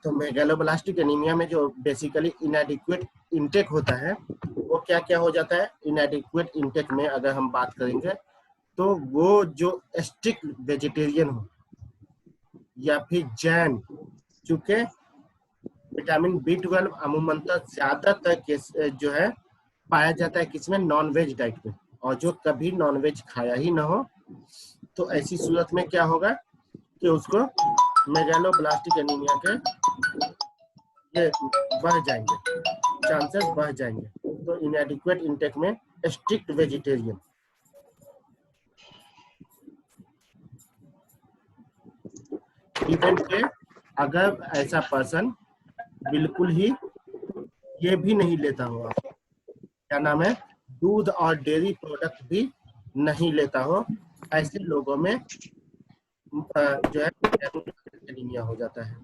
तो megaloblastic anaemia में जो बेसिकली इनएडिक्वेट इंटेक होता है वो क्या क्या हो जाता है। इनएडिक्वेट इंटेक में अगर हम बात करेंगे तो वो जो स्ट्रिक्ट वेजिटेरियन हो या फिर जैन, चूंकि विटामिन B12 अमूमनतः ज्यादातर केस जो है पाया जाता है किसमें, नॉन वेज डाइट में, और जो कभी नॉन वेज खाया ही ना हो तो ऐसी सूरत में क्या होगा कि उसको मेगालोब्लास्टिक एनीमिया के ये बढ़ जाएंगे, चांसेस बढ़ जाएंगे। तो इनएडिक्वेट इंटेक में स्ट्रिक्ट वेजिटेरियन, इवन के अगर ऐसा पर्सन बिल्कुल ही ये भी नहीं लेता हो, क्या नाम है, दूध और डेयरी प्रोडक्ट भी नहीं लेता हो, ऐसे लोगों में जो है एनीमिया हो जाता है।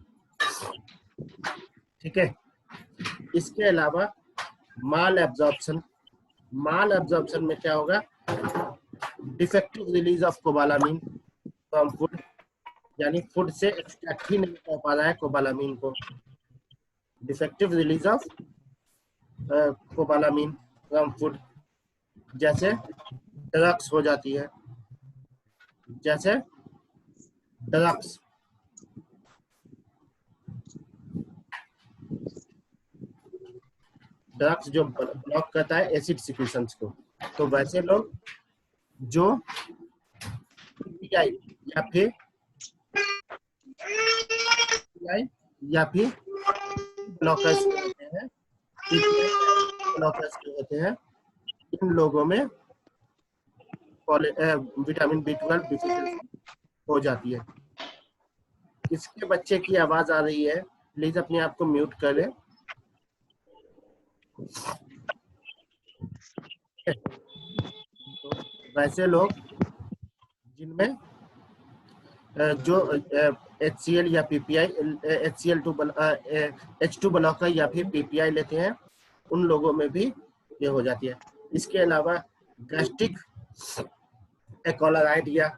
ठीक है। इसके अलावा माल एब्जॉर्प्शन में क्या होगा, defective release of cobalamin from food, यानी फूड से एक्सट्रैक्ट ही नहीं कर पा रहा है कोबालामिन को। Defective release of cobalamin from food, जैसे ड्रग्स हो जाती है, जैसे ड्रग्स जो ब्लॉक करता है एसिड सिक्रीशंस को। तो वैसे लोग जो पीपीआई या फिर ब्लॉकर्स होते हैं, इन लोगों में विटामिन B12 डिफिशिएंसी हो जाती है। किसके बच्चे की आवाज आ रही है, प्लीज अपने आप को म्यूट करें। तो वैसे लोग जिनमें जो HCl या PPI, H2 ब्लॉकर या फिर PPI लेते हैं, उन लोगों में भी ये हो जाती है। इसके अलावा गैस्ट्रिक एक्लोराइडिया,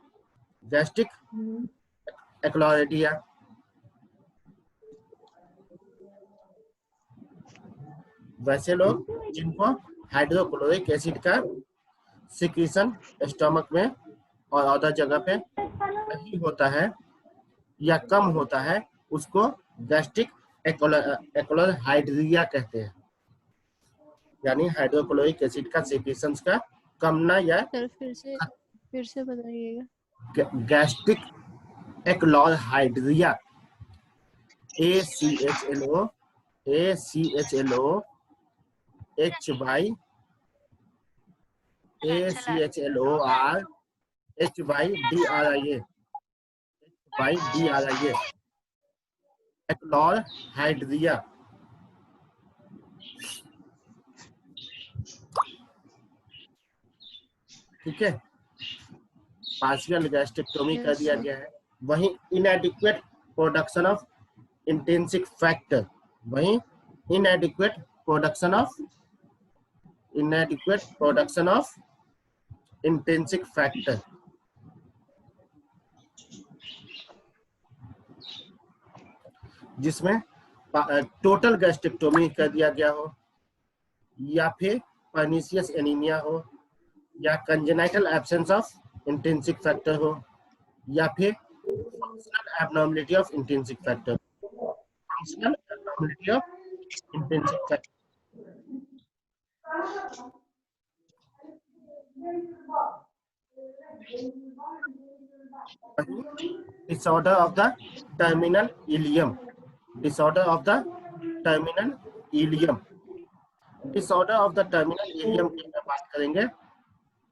वैसे लोग जिनको हाइड्रोक्लोरिक एसिड का सिक्रीशन स्टमक में और अदर जगह पे नहीं होता है या कम होता है, उसको गैस्ट्रिक एक्लोरहाइड्रिया कहते हैं, यानी हाइड्रोक्लोरिक एसिड का सिक्रीशन का कमना या फिर से बताइएगा। Gastric achlorhydria, ACHLO HYDRIA achlorhydria. ठीक है, पार्शियल गैस्ट्रेक्टोमी कर दिया गया है। वहीं इनएडिक्वेट production of intrinsic factor, इनएडिक्वेट production of intrinsic factor, जिसमें टोटल गैस्ट्रेक्टोमी कर दिया गया हो, या फिर पर्नीशियस एनीमिया हो, या congenital absence of intrinsic factor हो, या फिर functional abnormality of intrinsic factor, disorder of the terminal ileum, disorder of the terminal ileum की बात करेंगे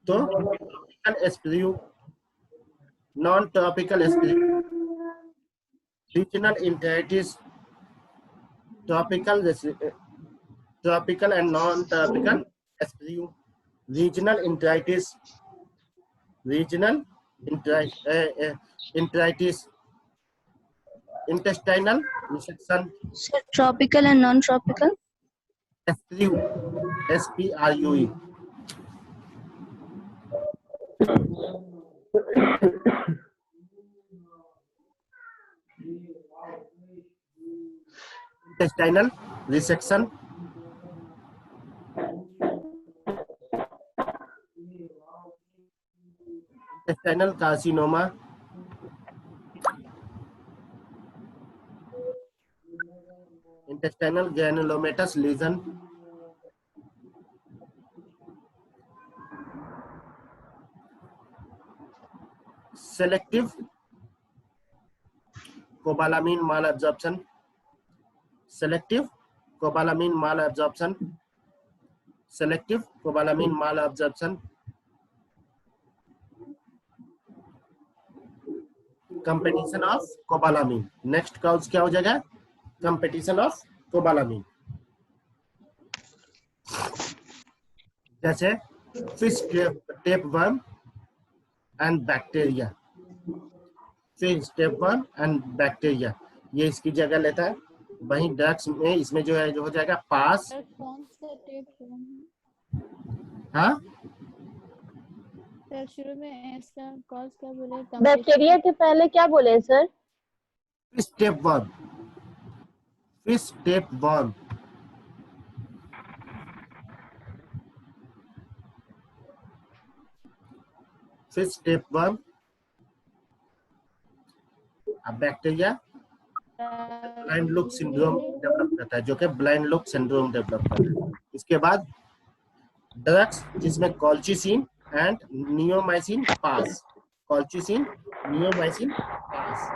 तो sprue, non topical sprue, regional enteritis, topical and non topical sprue, regional enteritis, intestinal resection, tropical and non tropical, sprue, SPRUE। Intestinal resection, intestinal carcinoma, intestinal granulomatous lesion, selective cobalamin malabsorption, selective cobalamin malabsorption, selective cobalamin mall absorption, competition of cobalamin. Next cause क्या हो जाएगा? Competition of cobalamin. जैसे fish tapeworm and bacteria, fish tapeworm and bacteria ये इसकी जगह लेता है। वहीं ड्रग्स में इसमें जो है जो हो जाएगा पास। सर कौन सा टेप हाँ सर शुरू में इसका कॉज क्या बोले? बैक्टीरिया के पहले क्या बोले sir? Fish tapeworm, fish tapeworm, fish tapeworm. अब bacteria blind loop syndrome develop करता है, जो कि ब्लाइंड लुक सिंड्रोम डेवलप करता है। इसके बाद ड्रग्स जिसमें colchicine and neomycin PAS, colchicine neomycin PAS.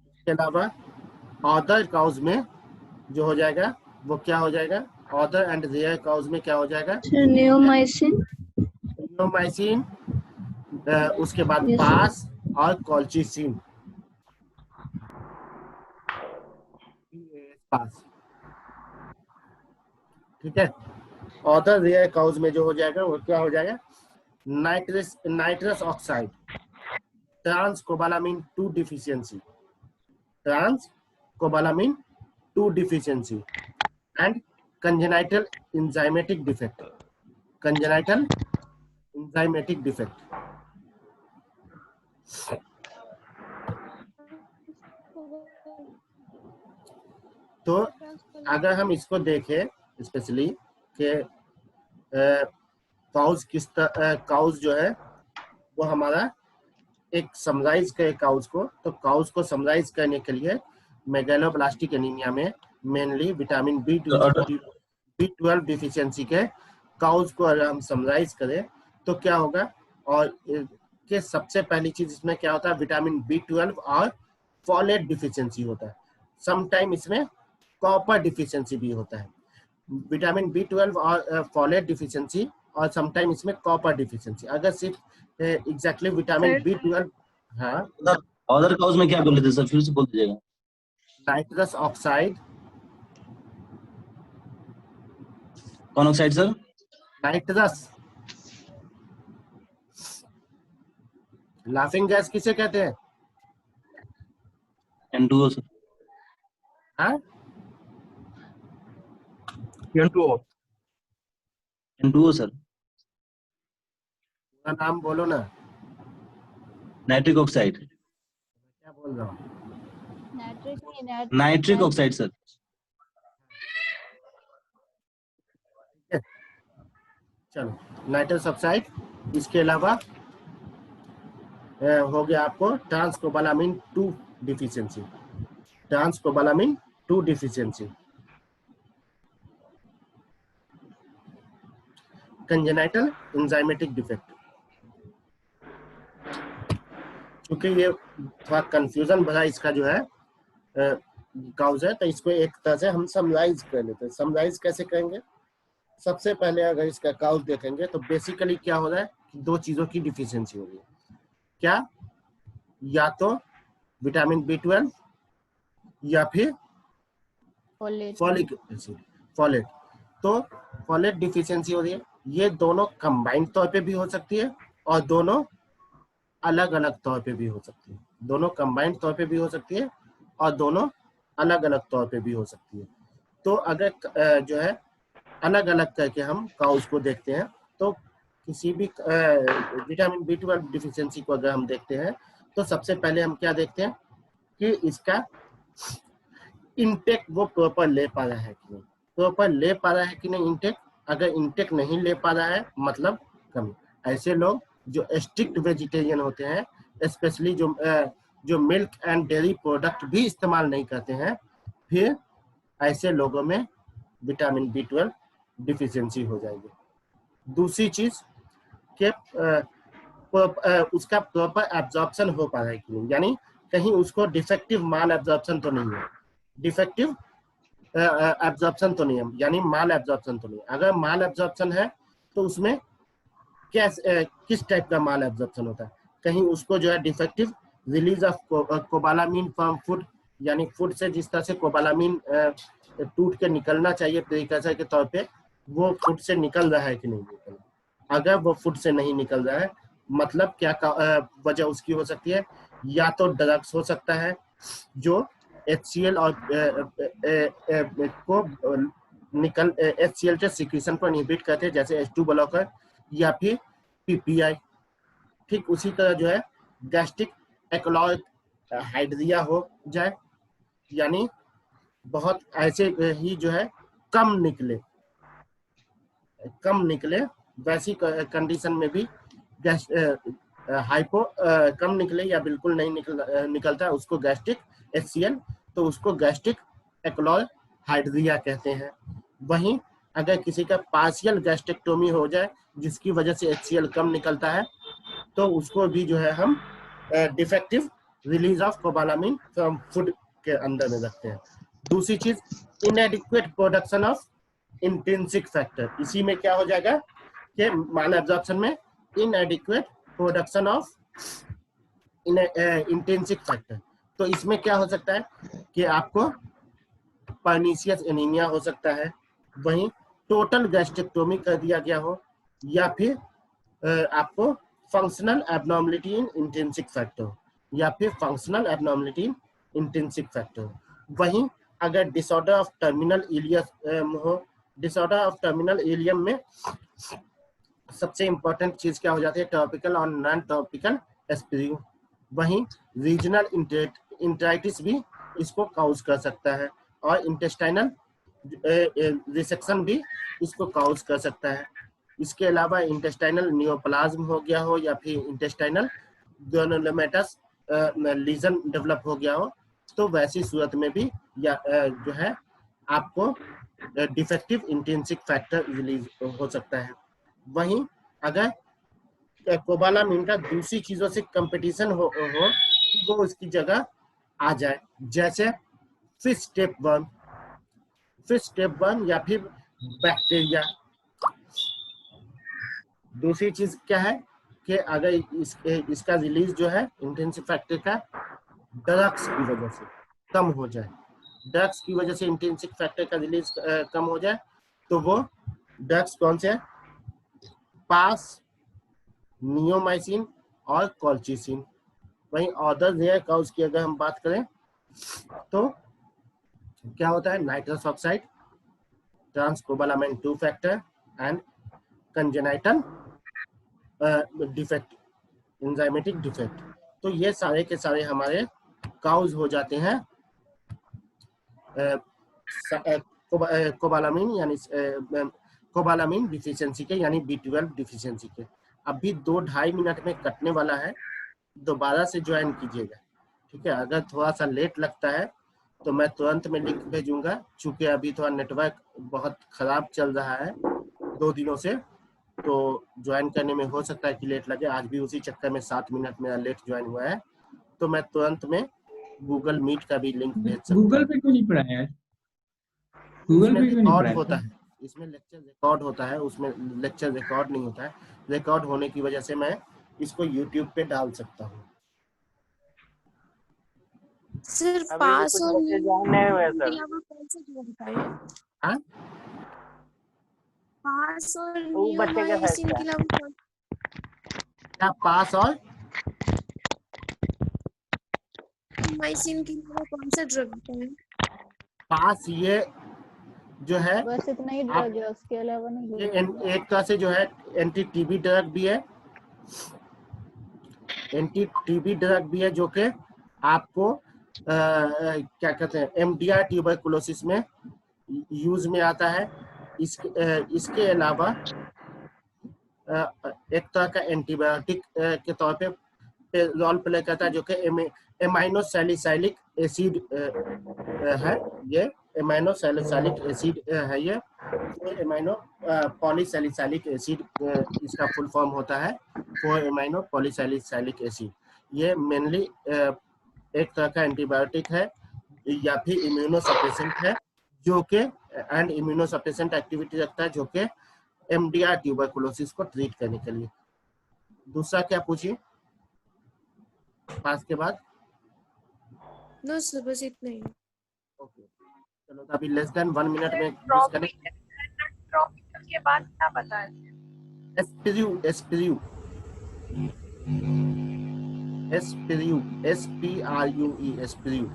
इसके अलावा अदर काउज में जो हो जाएगा वो क्या हो जाएगा? अदर एंड रेयर काउज में क्या हो जाएगा? नियोमाइसिन, नियोमाइसिन, उसके बाद Yes. पास और कॉल्चिसिन पास। ठीक है। अदर रेयर काउज में जो हो जाएगा वो क्या हो जाएगा? Nitrous oxide, transcobalamin 2 deficiency, transcobalamin 2 deficiency and congenital enzymatic defect, congenital enzymatic defect. तो अगर हम इसको देखें स्पेशली कि काउज काउज जो है वो हमारा एक समराइज करे काउज को, तो काउज को समराइज करने के लिए मेगालोब्लास्टिक एनीमिया में मेनली विटामिन B12 डिफिशियंसी के काउज को अगर हम समराइज करें तो क्या होगा? और के सबसे पहली चीज इसमें क्या होता है? विटामिन B12 और फॉलेट डिफिशियंसी होता है। समटाइम इसमें कॉपर डिफिशियंसी भी होता है। विटामिन B12 और फॉलेट डिफिशियंसी और समटाइम इसमें कॉपर डिफिशियंसी। अगर सिर्फ एग्जैक्टली विटामिन Sir. B12, हाँ अदर काउज में क्या बोले थे सर, फिर से बोल दीजिएगा। नाइट्रस ऑक्साइड, कौन oxide sir? Nitrous. Laughing gas किसे कहते हैं? N2O sir. हाँ N2O. N2O sir. पूरा नाम बोलो ना, नाइट्रिक ऑक्साइड। क्या बोल रहा हूँ? Nitric oxide sir. चलो नाइट्रस ऑक्साइड। इसके अलावा हो गया आपको transcobalamin 2 deficiency, transcobalamin 2 deficiency, congenital enzymatic defect. क्योंकि ये थोड़ा कंफ्यूजन भरा इसका जो है काउज है, तो इसको एक तरह से हम समराइज कर लेते हैं। समराइज कैसे करेंगे? सबसे पहले अगर इसका काउज देखेंगे तो बेसिकली क्या हो रहा है कि दो चीजों की डिफिशियंसी हो रही है। क्या? या तो विटामिन B12 या फिर फॉलिक एसिड, फॉलेट। तो फॉलेट डिफिशियंसी हो रही है। ये दोनों कंबाइंड तौर पे भी हो सकती है और दोनों अलग अलग तौर पे भी हो सकती है। दोनों कंबाइंड तौर पे भी हो सकती है और दोनों अलग अलग तौर पे भी हो सकती है। तो अगर जो है अलग अलग करके हम काउज को देखते हैं तो किसी भी विटामिन B12 डिफिशियंसी को अगर हम देखते हैं तो सबसे पहले हम क्या देखते हैं कि इसका इनटेक वो प्रॉपर ले पा रहा है कि नहीं, प्रॉपर ले पा रहा है कि नहीं इनटेक। अगर इनटेक नहीं ले पा रहा है मतलब कमी। ऐसे लोग जो स्ट्रिक्ट वेजिटेरियन होते हैं, स्पेशली जो मिल्क एंड डेयरी प्रोडक्ट भी इस्तेमाल नहीं करते हैं, फिर ऐसे लोगों में विटामिन B12 डिफिशियंसी हो जाएगी। दूसरी चीज कि उसका प्रॉपर एब्जॉर्प्शन हो पा रहा है कि नहीं, यानी कहीं उसको डिफेक्टिव माल एब्जॉर्प्शन तो नहीं है, डिफेक्टिव एब्जॉर्प्शन तो नहीं है, यानी माल एब्जॉर्प्शन तो नहीं। अगर माल एब्जॉर्प्शन है तो उसमें क्या किस टाइप का माल एब्जॉर्प्शन होता है, कहीं उसको जो है defective release of cobalamin from food, यानी फूड से जिस तरह से कोबालामिन टूट के निकलना चाहिए प्रीकर्सर के तौर पे, वो फूड से निकल रहा है कि नहीं निकल। अगर वो फूड से नहीं निकल रहा है मतलब क्या वजह उसकी हो सकती है, या तो ड्रग्स हो सकता है जो HCl और को निकल HCl के सिक्रीशन को इनहिबिट करते हैं, जैसे H2 ब्लॉकर या फिर PPI। ठीक उसी तरह जो है गैस्ट्रिक एल्कलॉइड हाइड्रिया हो जाए, यानी बहुत ऐसे ही जो है कम निकले वैसी कंडीशन में भी हाइपो कम निकले या बिल्कुल नहीं निकलता है, उसको गैस्ट्रिक HCl, तो उसको गैस्ट्रिक एल्कलॉइड हाइड्रिया कहते हैं। वहीं अगर किसी का पार्शियल गैस्ट्रेक्टोमी हो जाए जिसकी वजह से HCl कम निकलता है, तो उसको भी जो है हम defective release of cobalamin from food के अंदर में रखते हैं। दूसरी चीज इनएडिक्वेट प्रोडक्शन ऑफ इंट्रिंसिक फैक्टर, इसी में क्या हो जाएगा कि माल एब्जॉर्प्शन में इनएडिक्वेट प्रोडक्शन ऑफ इंट्रिंसिक फैक्टर। तो इसमें क्या हो सकता है कि आपको पर्नीशियस एनीमिया हो सकता है, वहीं टोटल गैस्ट्रेक्टोमी कर दिया गया हो, या फिर आपको फंक्शनल एबनॉर्मलिटी इन इंट्रिंसिक फैक्टर, या फिर फंक्शनल एबनॉर्मलिटी इन इंट्रिंसिक फैक्टर। वहीं अगर डिसऑर्डर ऑफ टर्मिनल इलियम हो, डिसऑर्डर ऑफ टर्मिनल इलियम में सबसे इंपॉर्टेंट चीज क्या हो जाती है, टॉपिकल और नॉन टॉपिकल एस्पिरिन। वहीं रीजनल इंटराइटिस भी इसको काउज कर सकता है, और इंटेस्टाइनल रिसेक्शन भी इसको काउज कर सकता है। इसके अलावा इंटेस्टाइनल नियोप्लाज्म हो गया हो, या फिर इंटेस्टाइनल ग्रेनुलोमेटस लीजन डेवलप हो गया हो, तो वैसी सूरत में भी या जो है आपको डिफेक्टिव इंट्रिंसिक फैक्टर रिलीज हो सकता है। वहीं अगर कोबालामिन का दूसरी चीजों से कंपटीशन हो तो वो उसकी जगह आ जाए, जैसे फिश टेपवर्म या फिर बैक्टीरिया। दूसरी चीज क्या है कि अगर इसका रिलीज जो है इंट्रिंसिक फैक्टर का ड्रग्स की वजह से कम हो जाए, ड्रग्स की वजह से इंट्रिंसिक फैक्टर का रिलीज कम हो जाए, तो वो ड्रग्स कौन से हैं, पास, नियोमाइसिन और कॉल्चिसिन। वहीं अदर रेयर काउज की अगर हम बात करें तो क्या होता है, nitrous oxide, transcobalamin 2 factor and congenital defect, enzymatic defect. तो ये सारे के सारे हमारे काउज हो जाते हैं कोबालामिन यानी कोबालामिन डिफिशियंसी के, यानी B12 डिफिशियंसी के। अभी 2-2.5 मिनट में कटने वाला है, दोबारा से ज्वाइन कीजिएगा, ठीक है। अगर थोड़ा सा लेट लगता है तो मैं तुरंत में लिंक भेजूंगा, चूंकि अभी थोड़ा नेटवर्क बहुत खराब चल रहा है 2 दिनों से, तो ज्वाइन करने में हो सकता है कि लेट लगे। आज भी उसी चक्कर में 7 मिनट मेरा लेट ज्वाइन हुआ है, तो मैं तुरंत में गूगल मीट का भी लिंक भेज सकता हूँ। गूगल पे क्यों नहीं पढ़ाया यार, गूगल पे क्यों नहीं रिकॉर्ड पढ़ाया? होता है, इसमें लेक्चर रिकॉर्ड होता है, उसमें लेक्चर रिकॉर्ड नहीं होता है। रिकॉर्ड होने की वजह से मैं इसको यूट्यूब पे डाल सकता हूँ। सर अभी भी पास कुछ और बच्चे जाने हुए हैं, के सर। अलावा कौन सा ड्रग बताइए? हाँ? पास और वो बच्चे के साइड नियोमाइसिन से के अलावा क्या पास और माइसिन के अलावा कौन सा ड्रग बताइए? पास ये जो है बस इतना ही ड्रग है, उसके अलावा नहीं। ये एक तरह से जो है एंटी टीबी ड्रग भी है, एंटी टीबी ड्रग भी है जो कि आपको क्या कहते हैं एमडीआर ट्यूबरकुलोसिस में यूज में आता है। इसके अलावा एक तरह का एंटीबायोटिक के तौर पे रोल प्ले करता है जो कि एमाइनो सैलिसाइलिक एसिड है। ये एमाइनो सैलिसाइलिक एसिड है। ये एमाइनो पॉलीसैलिसाइलिक एसिड इसका फुल फॉर्म होता है, 4 एमाइनो पॉलीसैलिसाइलिक एसिड। ये मेनली एक तरह का एंटीबायोटिक है या फिर इम्यूनोसप्रेसेंट है जो कि एंड इम्यूनोसप्रेसेंट एक्टिविटी रखता है जो कि एमडीआर ट्यूबरकुलोसिस को ट्रीट करने के लिए। दूसरा क्या पूछिए पास के बाद। नो सर बस इतना ही। ओके चलो तो अभी लेस देन 1 मिनट में ट्रॉपिकल के बाद क्या बताया? एस्पिरियू एस्पिरियू एस्पिरियू SPRUE एस्पिरियू।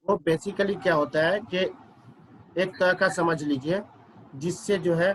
वो बेसिकली क्या होता है कि एक तरह का समझ लीजिए जिससे जो है